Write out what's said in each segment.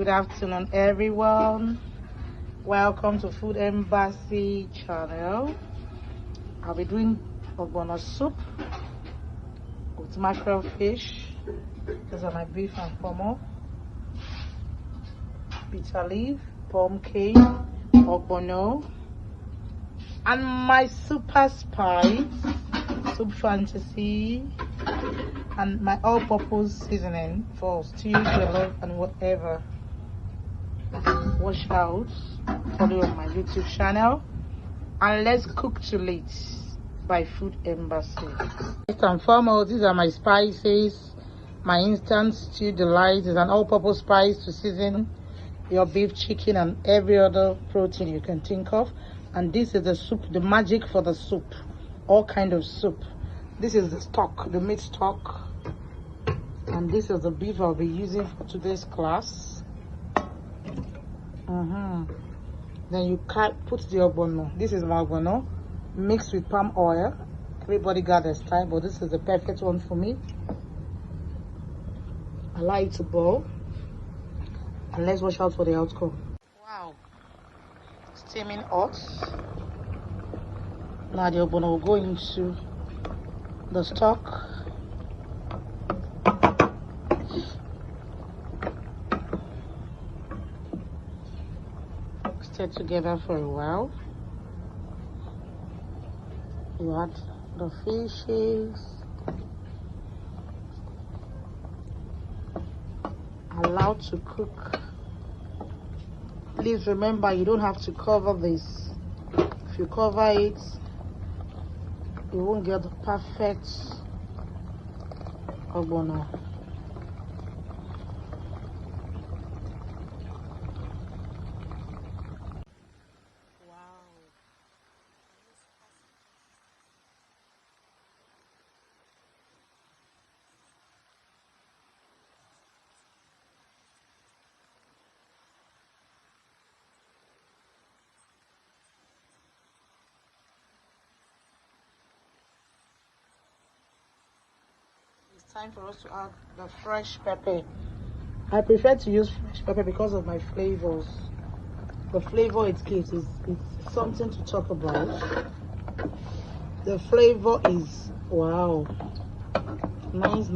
Good afternoon, everyone. Welcome to Food Embassy channel. I'll be doing Ogbono soup with mackerel fish. These are my beef and pomo, bitter leaf, pumpkin, ogbono, and my super spice, soup fantasy, and my all-purpose seasoning for stew, jollof, and whatever. Watch out, follow on my YouTube channel, and let's cook to late by Food Embassy. First and foremost, these are my spices. My instant stew delight is an all-purpose spice to season your beef, chicken, and every other protein you can think of. And this is the soup, the magic for the soup, all kind of soup. This is the stock, the meat stock, and this is the beef I'll be using for today's class. Then you put the ogbono. This is my ogbono mixed with palm oil. Everybody got their style, but this is the perfect one for me. I like to boil, and let's watch out for the outcome. Wow, steaming hot. Now the ogbono will go into the stock. Stay together for a while. You add the fishes. Allow to cook. Please remember, you don't have to cover this. If you cover it, you won't get the perfect ogbono. Time for us to add the fresh pepper. I prefer to use fresh pepper because of my flavors. The flavor it gives is it's something to talk about. The flavor is wow, nice.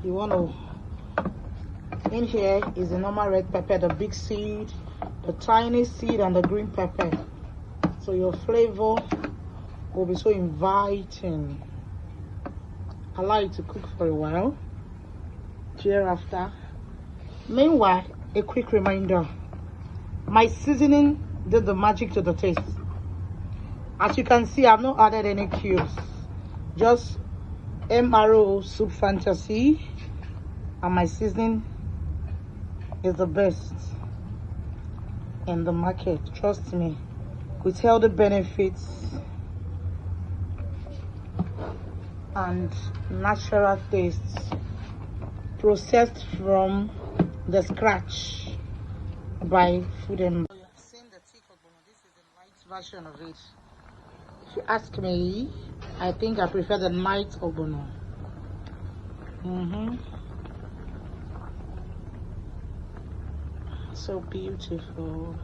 You want to, in here is the normal red pepper, the big seed, the tiny seed, and the green pepper. So your flavor will be so inviting. I like to cook for a while thereafter. Meanwhile, a quick reminder, my seasoning did the magic to the taste. As you can see, I've not added any cubes, just MRO soup fantasy, and my seasoning is the best in the market, trust me, with all the benefits and natural tastes, processed from the scratch by Food Embassy. You have seen the thick ogbono. This is the light version of it. If you ask me, I think I prefer the light ogbono. So beautiful.